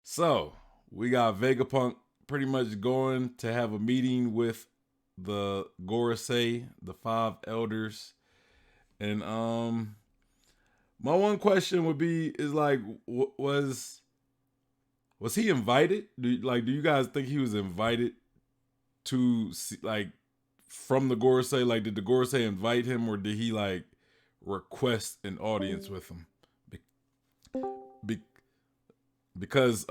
So we got Vegapunk pretty much going to have a meeting with the Gorosei, the five elders, and my one question would be is like, was he invited? Do you guys think he was invited to see, like from the Gorosei? Like, did the Gorosei invite him, or did he like request an audience with him? Be- be- because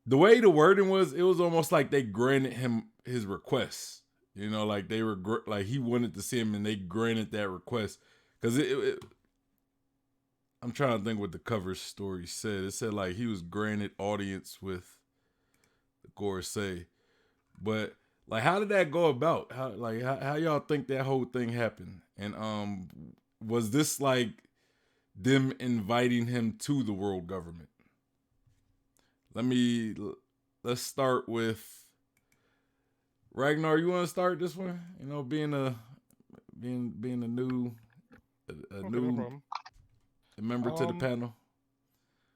the way the wording was, it was almost like they granted him his request. You know, like they were like he wanted to see him, and they granted that request. Because I'm trying to think what the cover story said. It said like he was granted audience with the Gorosei, but like how did that go about? How y'all think that whole thing happened? And was this like them inviting him to the world government? Let me let's start with Ragnar. You want to start this one? You know, being a a Okay, no new problem. member to the Um, panel.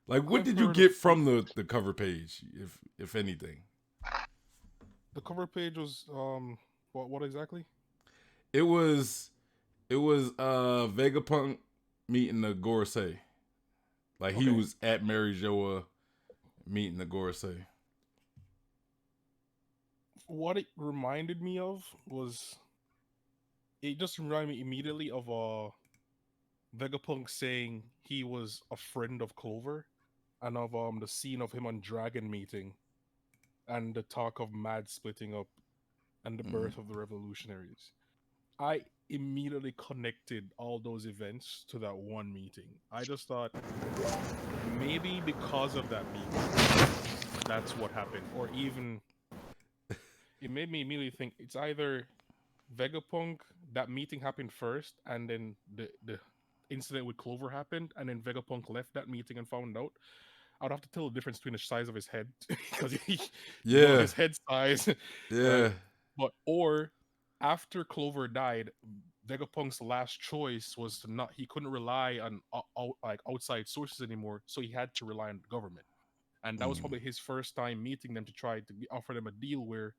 Like, what I've did you heard of get from the cover page, if anything? the cover page was what exactly? It was it was Vegapunk meeting the Gorosei. Like he Okay, was at Mary Joa meeting the Gorosei. what it reminded me of was it just reminded me immediately of Vegapunk saying he was a friend of Clover, and of the scene of him on Dragon meeting and the talk of Mad splitting up and the Mm. birth of the revolutionaries. I immediately connected all those events to that one meeting. I just thought maybe because of that meeting, that's what happened. Or even it made me immediately think it's either Vegapunk, that meeting happened first, and then the incident with Clover happened, and then Vegapunk left that meeting and found out. I'd have to tell the difference between the size of his head because you know Yeah, his head size, right? yeah. But or after Clover died, Vegapunk's last choice was to not. He couldn't rely on like outside sources anymore, so he had to rely on the government, and that was Mm. probably his first time meeting them to try to offer them a deal where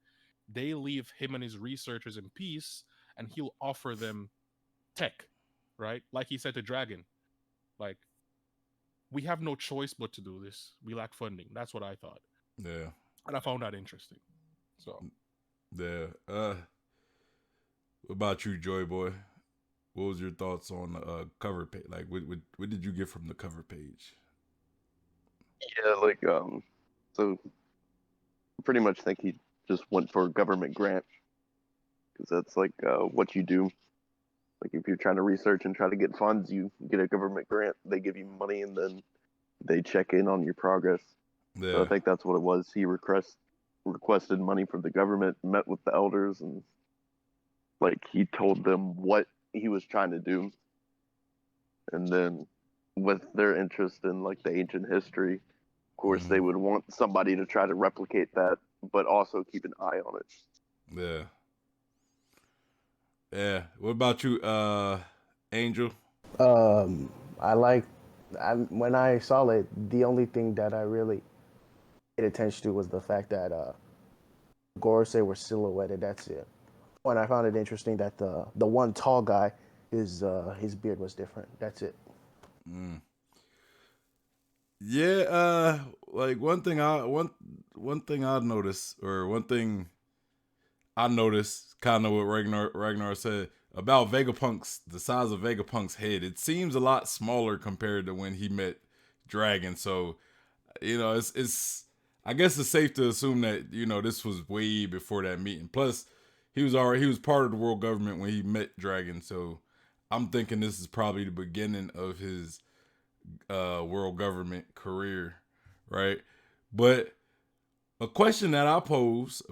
they leave him and his researchers in peace, and he'll offer them tech, right? Like he said to Dragon, like we have no choice but to do this. We lack funding. That's what I thought, Yeah, and I found that interesting. So yeah. What about you, Joy Boy? What was your thoughts on the cover page? Like, what did you get from the cover page? Yeah, so I pretty much think he just went for a government grant because that's what you do. Like if you're trying to research and try to get funds, you get a government grant. They give you money and then they check in on your progress. So I Yeah. think that's what it was. He requested money from the government, met with the elders, and like he told them what he was trying to do, and then with their interest in like the ancient history, of course they Mm-hmm. would want somebody to try to replicate that, but also keep an eye on it. Yeah. Yeah. What about you, Angel? Um, I like. When I saw it, the only thing that I really paid attention to was the fact that Gorosei were silhouetted. That's it. And I found it interesting that the one tall guy, his beard was different. That's it. Mm. Yeah. Like one thing I noticed, or one thing I noticed, kind of what Ragnar said about Vegapunk's the size of Vegapunk's head. It seems a lot smaller compared to when he met Dragon. So you know, it's I guess it's safe to assume that this was way before that meeting. Plus, he was part of the world government when he met Dragon. So I'm thinking this is probably the beginning of his world government career, right? But a question that I posed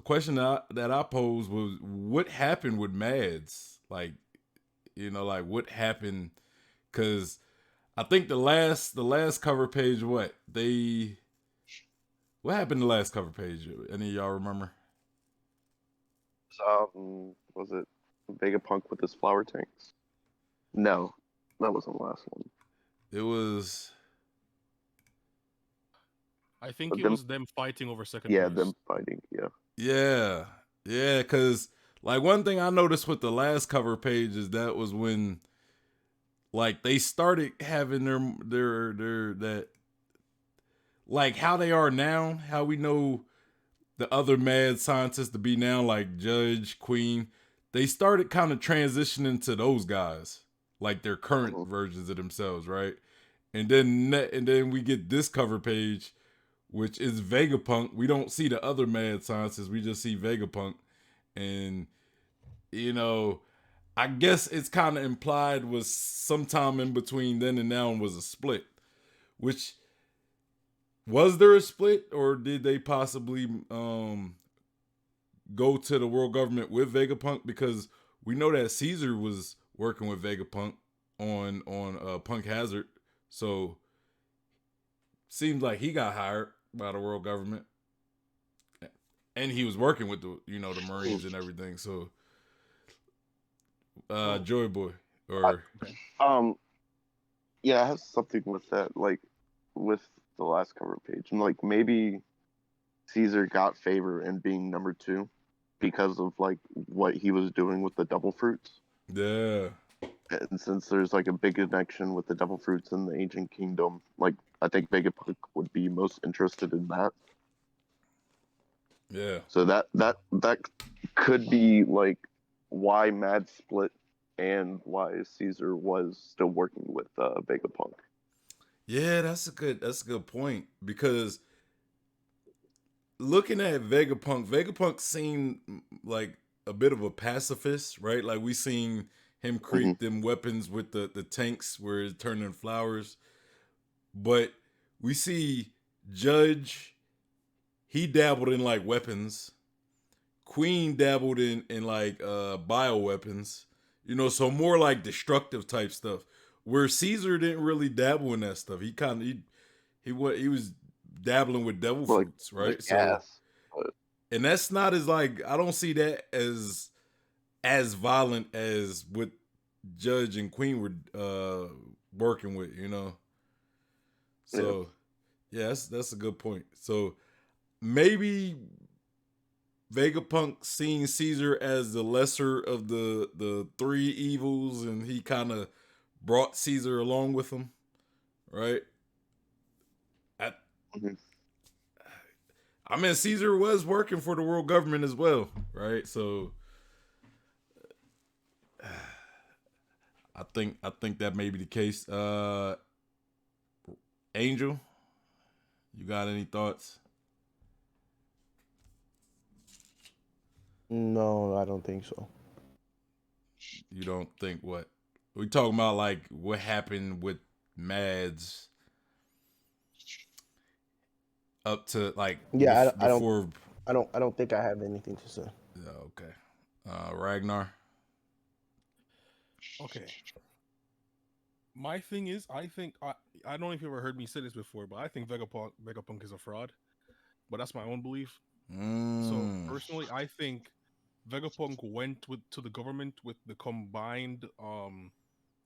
was, what happened with Mads? Like, like what happened? Because I think the last cover page, what happened the last cover page? Any of y'all remember? Was it Vegapunk with his flower tanks? No, that wasn't the last one. It was I think it them, was them fighting over second yeah, place. them fighting, yeah. Yeah, because like one thing I noticed with the last cover page is that was when like they started having their that like how they are now, how we know the other mad scientists to be now, like Judge, Queen. They started kind of transitioning to those guys, like their current Mhm. versions of themselves, right? And then we get this cover page, which is Vegapunk. We don't see the other mad scientists. We just see Vegapunk, and you know, I guess it's kind of implied was sometime in between then and now was a split. Which was there a split, or did they possibly go to the world government with Vegapunk? Because we know that Caesar was working with Vegapunk on Punk Hazard, so seems like he got hired by the world government, and he was working with the Marines and everything. So, Oh, Joy Boy I, or okay. yeah, it has something with that, like with the last cover page, and like maybe Caesar got favor in being number 2 because of like what he was doing with the devil fruits. yeah, And since there's like a big connection with the devil fruits in the ancient kingdom, like I think Vegapunk would be most interested in that. yeah, So that could be like why Mad split and why Caesar was still working with Vegapunk. yeah. That's a good point because looking at Vegapunk seemed like a bit of a pacifist, right? Like we seen him Hmm. create them weapons with the tanks where it's turning flowers, but we see Judge, he dabbled in like weapons. Queen dabbled in like bio weapons, so more like destructive type stuff. Where Caesar didn't really dabble in that stuff. He kind of he was dabbling with devil Like fruits, the right? So, gas. But, and that's not as like I don't see that as violent as what Judge and Queen were working with. yeah. So yeah, that's a good point. So maybe Vegapunk seeing Caesar as the lesser of the three evils, and he kind of brought Caesar along with him, right? I, Mhm. I mean, Caesar was working for the world government as well, right? So I think that may be the case. Angel, you got any thoughts? No, I don't think so. You don't think what? We talking about like what happened with Mads up to like Yeah, I don't, before. I don't think I have anything to say. Yeah, okay. Ragnar. Okay. My thing is, I don't know if you ever heard me say this before, but I think Vegapunk is a fraud. But that's my own belief. So Mm, personally, I think Vegapunk went to the government with the combined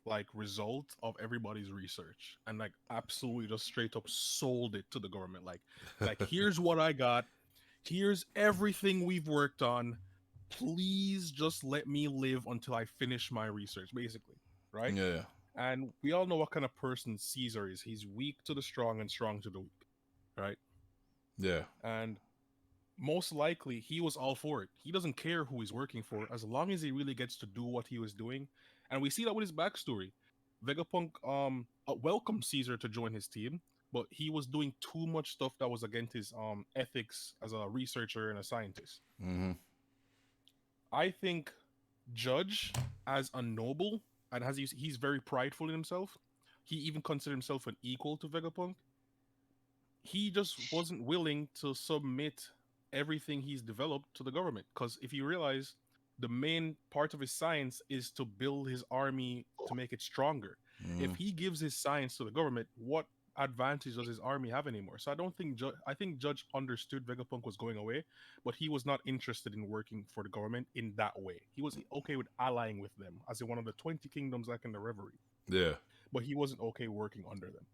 like result of everybody's research and like absolutely just straight up sold it to the government. Like here's what I got. Here's everything we've worked on. Please just let me live until I finish my research, basically. Right? yeah, And we all know what kind of person Caesar is. He's weak to the strong and strong to the weak. Right? yeah, And most likely he was all for it. He doesn't care who he's working for as long as he really gets to do what he was doing. And we see that with his backstory. Vegapunk welcomed Caesar to join his team, but he was doing too much stuff that was against his ethics as a researcher and a scientist. mm-hmm, I think Judge, as a noble, and as he's very prideful in himself, he even considered himself an equal to Vegapunk. He just wasn't willing to submit everything he's developed to the government. Because if you realize, the main part of his science is to build his army to make it stronger. mm-hmm, If he gives his science to the government, what advantage does his army have anymore? So I don't think I think Judge understood Vegapunk was going away, but he was not interested in working for the government in that way. He was okay with allying with them as in one of the 20 kingdoms like in the Reverie, yeah, but he wasn't okay working under them.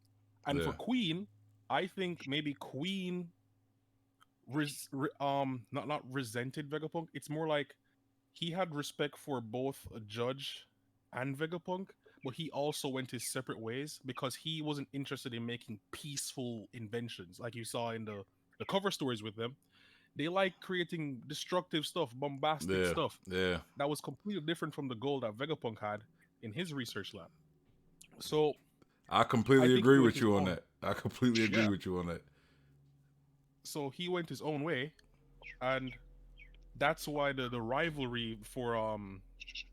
And for yeah, Queen, I think maybe Queen not resented Vegapunk. It's more like he had respect for both a Judge and Vegapunk, but he also went his separate ways because he wasn't interested in making peaceful inventions like you saw in the cover stories with them. They like creating destructive stuff, bombastic Yeah, stuff yeah. that was completely different from the goal that Vegapunk had in his research lab. So I I completely think he agree went with his you on own. that. I completely agree Yeah. with you on that. So he went his own way, and that's why the rivalry for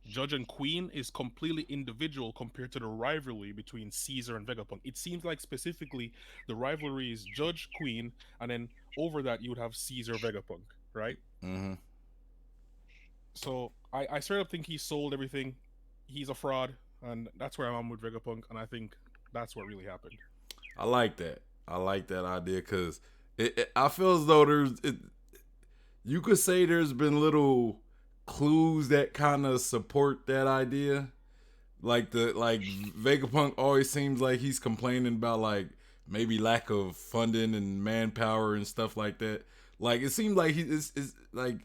Judge and Queen is completely individual compared to the rivalry between Caesar and Vegapunk. It seems like specifically the rivalry is Judge Queen, and then over that you would have Caesar Vegapunk, right? Hmm. So I straight up think he sold everything. He's a fraud, and that's where I'm with Vegapunk, and I think that's what really happened. I like that. I like that idea because I feel as though you could say there's been little clues that kind of support that idea. Like Vegapunk always seems like he's complaining about like maybe lack of funding and manpower and stuff like that. Like it seems like is like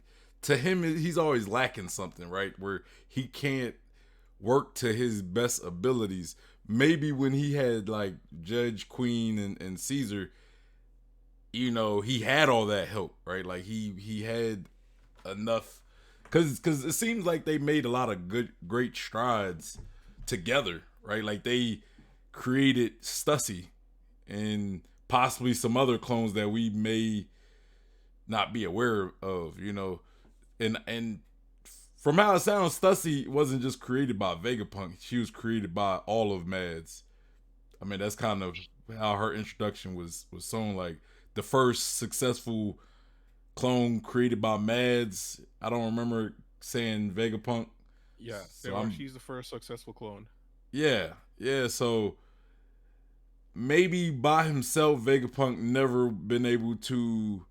to him he's always lacking something, right? Where he can't work to his best abilities. Maybe when he had like Judge, Queen, and Caesar, he had all that help, right? Like he had enough, because it seems like they made a lot of great strides together, right? Like they created Stussy and possibly some other clones that we may not be aware of, and from how it sounds, Stussy wasn't just created by Vegapunk. She was created by all of Mads. I mean, that's kind of how her introduction was shown. Like the first successful clone created by Mads. I don't remember saying Vegapunk. Yeah, they So are. I'm She's the first successful clone. yeah. So maybe by himself, Vegapunk never been able to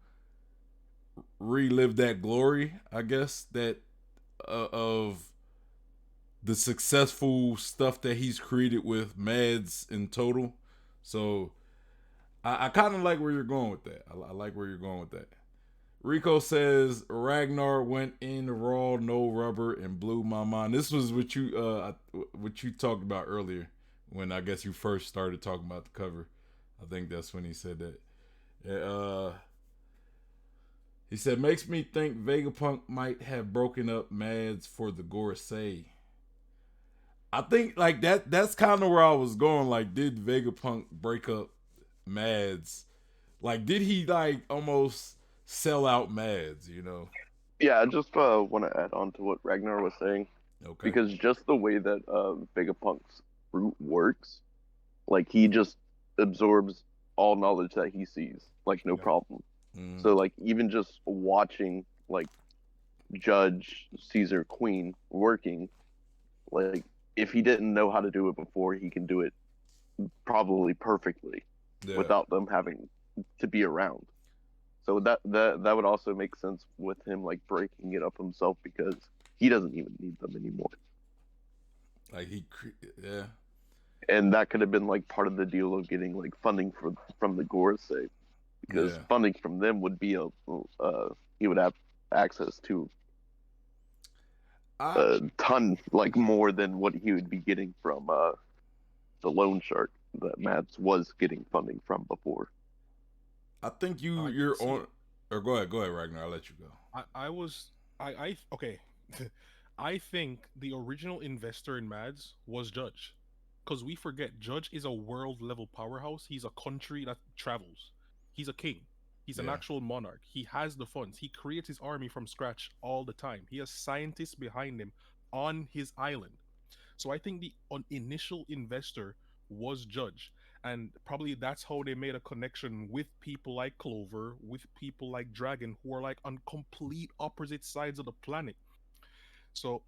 relive that glory. I guess that of the successful stuff that he's created with Mads in total. So I kind of like where you're going with that. I like where you're going with that. Rico says Ragnar went in raw, no rubber, and blew my mind. This was what you talked about earlier when I guess you first started talking about the cover. I think that's when he said that. He said makes me think Vegapunk might have broken up Mads for the Gorosei. I think like that's kind of where I was going. Like, did Vegapunk break up Mads? Like, did he like almost sell out Mads? Yeah, I just want to add on to what Ragnar was saying Okay. because just the way that Vegapunk's fruit works, like he just absorbs all knowledge that he sees, like no Yeah. problem. Mm. So like even just watching like Judge Caesar Queen working, like if he didn't know how to do it before, he can do it probably perfectly Yeah. without them having to be around. So that would also make sense with him like breaking it up himself because he doesn't even need them anymore. Like yeah. And that could have been like part of the deal of getting like funding from the Gorosei because Yeah. funding from them would be he would have access to I a ton like more than what he would be getting from the loan shark that Mats was getting funding from before. I think I you're see. on. Or go ahead, Ragnar. I'll let you go. I was I okay. I think the original investor in Mads was Judge, because we forget Judge is a world level powerhouse. He's a country that travels. He's a king. He's an Yeah. actual monarch. He has the funds. He creates his army from scratch all the time. He has scientists behind him on his island. So I think the initial investor was Judge. And probably that's how they made a connection with people like Clover, with people like Dragon, who are like on complete opposite sides of the planet. So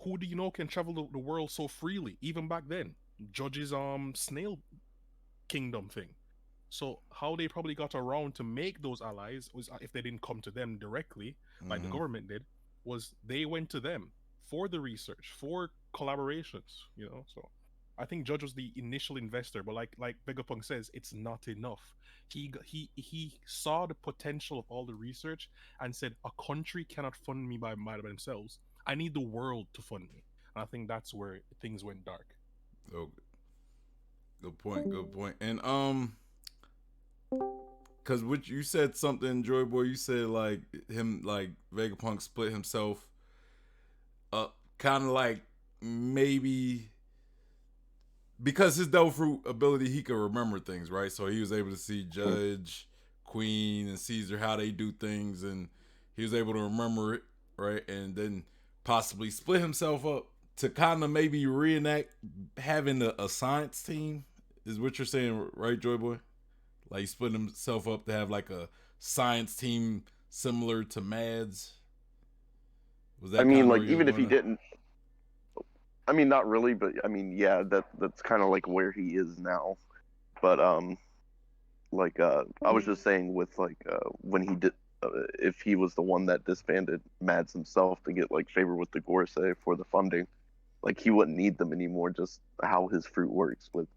who do you know can travel the world so freely, even back then? Judge's snail kingdom thing. So how they probably got around to make those allies was if they didn't come to them directly, like the Mm-hmm. government did, was they went to them for the research, for collaborations. So I think Judge was the initial investor, but like Vegapunk says, it's not enough. He saw the potential of all the research and said, a country cannot fund me by themselves. I need the world to fund me. And I think that's where things went dark. Oh, good point. Good point. And because what you said something, Joy Boy, you said like him, like Vegapunk split himself up, kind of like maybe because his devil fruit ability, he could remember things, right? So he was able to see Judge, Queen, and Caesar how they do things, and he was able to remember it, right? And then possibly split himself up to kind of maybe reenact having a science team. Is what you're saying, right, Joy Boy? Like he split himself up to have like a science team similar to Mads. Was I that mean, kind of like where you even was if he going? At? didn't, I mean, not really, but I mean, yeah, that's kind of like where he is now. But like I was just saying with like when he did, if he was the one that disbanded Mads himself to get like favor with the Gorosei for the funding, like he wouldn't need them anymore. Just how his fruit works with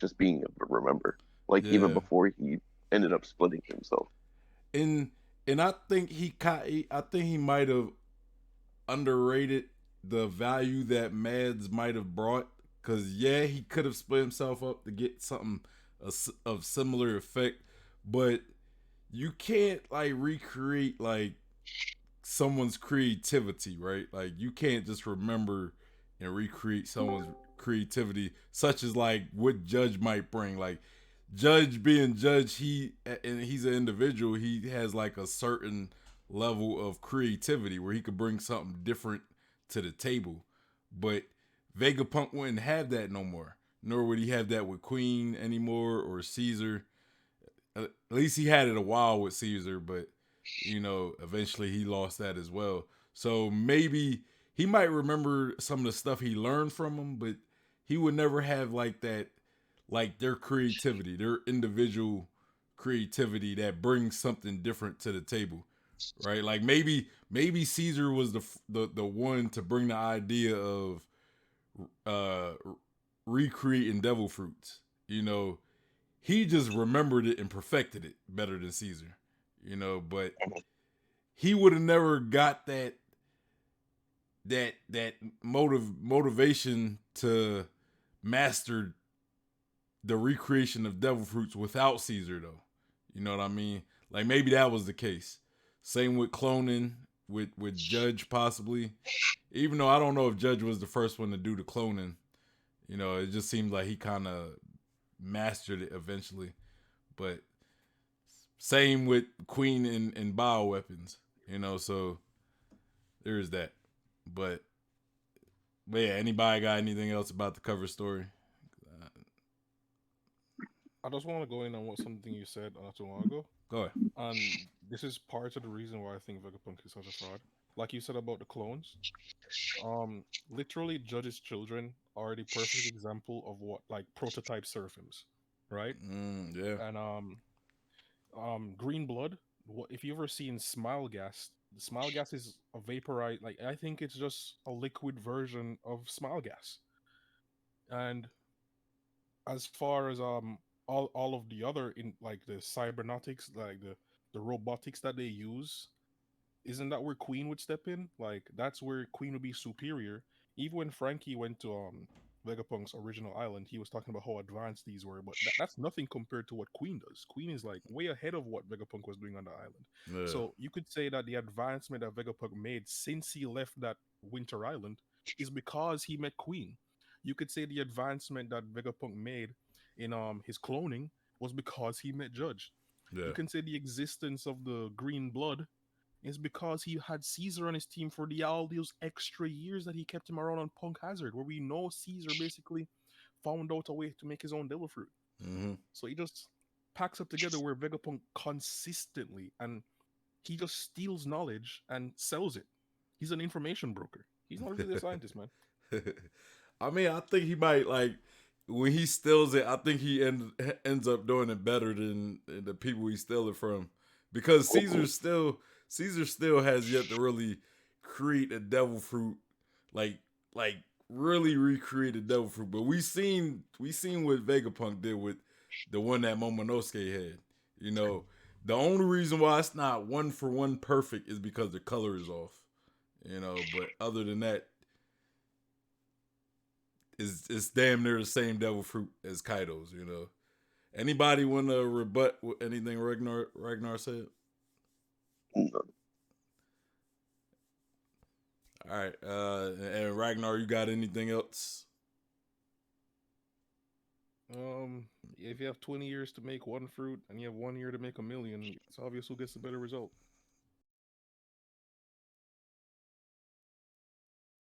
just being able to remember, like even Yeah, before he ended up splitting himself. and I think I think he might have underrated the value that Mads might have brought. Cause yeah, he could have split himself up to get something of similar effect, but you can't like recreate like someone's creativity, right? Like you can't just remember and recreate someone's creativity, such as like what Judge might bring. Like Judge being Judge, he's an individual. He has like a certain level of creativity where he could bring something different to the table. But Vegapunk wouldn't have that no more. Nor would he have that with Queen anymore or Caesar. At least he had it a while with Caesar, but eventually he lost that as well. So maybe he might remember some of the stuff he learned from him, but he would never have like that, like their creativity, their individual creativity that brings something different to the table, right? Like maybe Caesar was the one to bring the idea of uh recreating devil fruits. He just remembered it and perfected it better than Caesar, but he would have never got that motivation to master the recreation of devil fruits without Caesar though. You know what I mean? Like maybe that was the case. Same with cloning with Judge possibly. Even though I don't know if Judge was the first one to do the cloning, it just seems like he kind of mastered it eventually. But same with Queen and bioweapons, so there's that. But yeah, anybody got anything else about the cover story? I just want to go in on what something you said not too long ago. Go ahead. And this is part of the reason why I think Vegapunk is such a fraud. Like you said about the clones, literally Judge's children are the perfect example of what like prototype seraphims, right? Yeah. And green blood. What if you ever seen smile gas? The smile gas is a vaporized. Like I think it's just a liquid version of smile gas. And as far as all of the other in like the cybernautics, like the robotics that they use, isn't that where Queen would step in? Like that's where Queen would be superior. Even when Frankie went to Vegapunk's original island, he was talking about how advanced these were, but that's nothing compared to what Queen does. Queen is like way ahead of what Vegapunk was doing on the island. Yeah. So you could say that the advancement that Vegapunk made since he left that winter island is because he met Queen. You could say the advancement that Vegapunk made in his cloning was because he met Judge. Yeah. You can say the existence of the green blood is because he had Caesar on his team for all those extra years that he kept him around on Punk Hazard, where we know Caesar basically found out a way to make his own devil fruit. Mm-hmm. So he just packs up together where Vegapunk consistently and he just steals knowledge and sells it. He's an information broker. He's not really a scientist, man. I mean, I think he might like when he steals it. I think he ends up doing it better than the people he steal it from, because Caesar still has yet to really create a devil fruit like really recreated devil fruit, but we seen what Vegapunk did with the one that Momonosuke had. You know, the only reason why it's not 1-for-1 perfect is because the color is off. You know, but other than that, it's damn near the same devil fruit as Kaido's. You know, anybody want to rebut anything Ragnar said? All right, and Ragnar, you got anything else? If you have 20 years to make one fruit and you have 1 year to make a million, it's obvious who gets the better result.